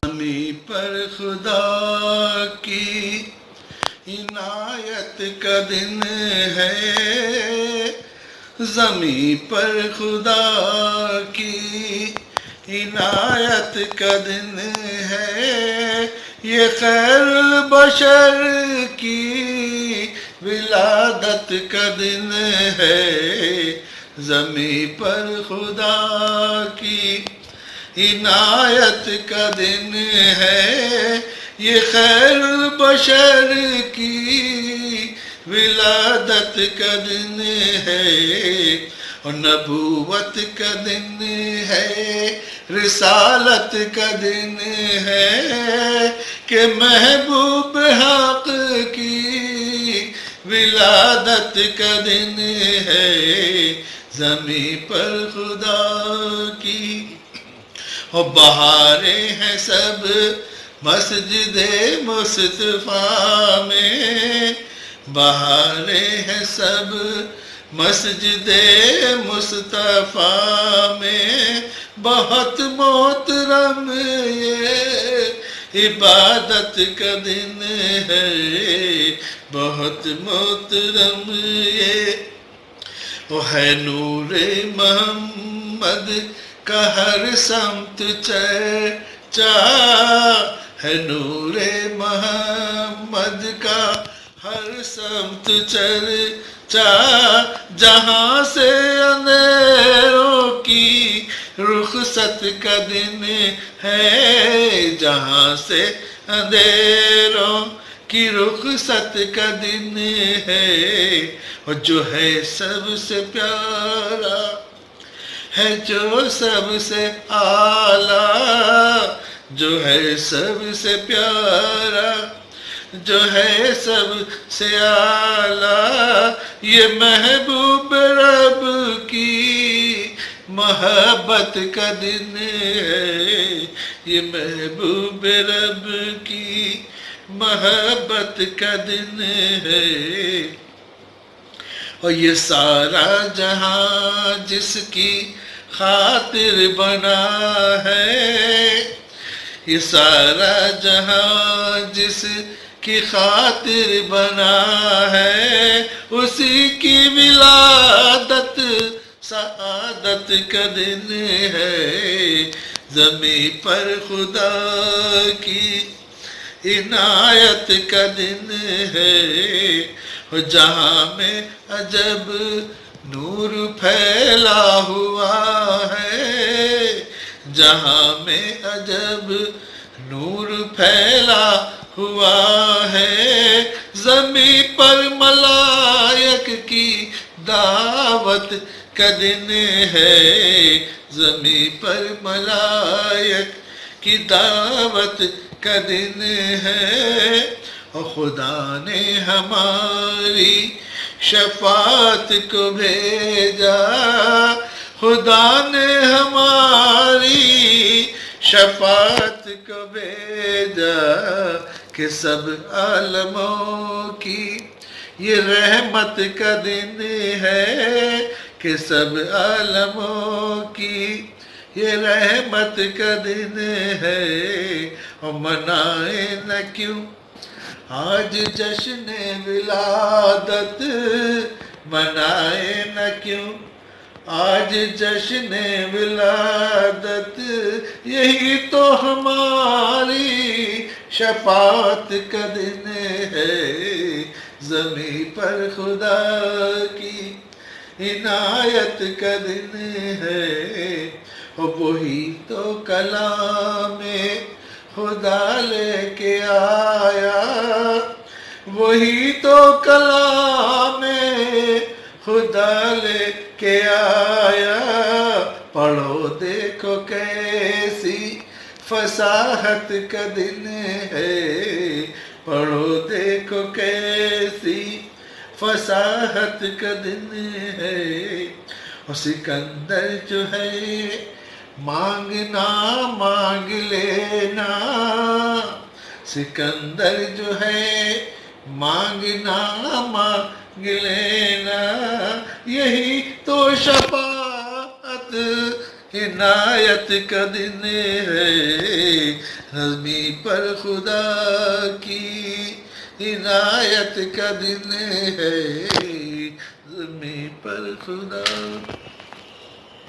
زمیں پر خدا کی عنایت کا دن ہے، زمیں پر خدا کی عنایت کا دن ہے، یہ خیر البشر کی ولادت کا دن ہے، زمیں پر خدا کی عنایت کا دن ہے، یہ خیر البشر کی ولادت کا دن ہے، اور نبوت کا دن ہے، رسالت کا دن ہے، کہ محبوب حق کی ولادت کا دن ہے، زمیں پر خدا کی۔ اور بہاریں ہیں سب مسجد مصطفیٰ میں، بہاریں ہیں سب مسجد مصطفیٰ میں، بہت محترم یہ عبادت کا دن ہے، بہت محترم یہ، وہ ہے نور محمد کا ہر سمت چرچا، ہے نور محمد کا ہر سمت چرچا، جہاں سے اندھیروں کی رخصت کا دن ہے، جہاں سے اندھیروں کی رخصت کا دن ہے، اور جو ہے سب سے پیارا ہے، جو سب سے اعلیٰ، جو ہے سب سے پیارا، جو ہے سب سے اعلیٰ، یہ محبوب رب کی محبت کا دن ہے، یہ محبوب رب کی محبت کا دن ہے، اور یہ سارا جہاں جس کی خاطر بنا ہے، یہ سارا جہاں جس کی خاطر بنا ہے، اسی کی ولادت سعادت کا دن ہے، زمیں پر خدا کی عنایت کا دن ہے، اور جہاں میں عجب نور پھیلا ہوا ہے، جہاں میں عجب نور پھیلا ہوا ہے، زمیں پر ملائک کی دعوت کا دن ہے، زمیں پر ملائک کی دعوت کا دن ہے، اور خدا نے ہماری شفاعت کو بھیجا، خدا نے ہماری شفاعت کو بھیجا، کہ سب عالموں کی یہ رحمت کا دن ہے، کہ سب عالموں کی یہ رحمت کا دن ہے، اور منائے نہ کیوں آج جشن ولادت، منائے نہ کیوں آج جشن ولادت، یہی تو ہماری شفاعت کا دن ہے، زمیں پر خدا کی عنایت کا دن ہے، اور وہی تو کلام خدا لے کے آیا، وہی تو کلام خدا لے کے آیا، پڑھو دیکھو کیسی فصاحت کا دن ہے، پڑھو دیکھو کیسی فصاحت کا دن ہے، اور سکندر جو ہے مانگنا مانگ لینا، سکندر جو ہے مانگنا مانگ لینا، یہی تو شفاعت عنایت کا دن ہے، زمیں پر خدا کی عنایت کا دن ہے، زمیں پر خدا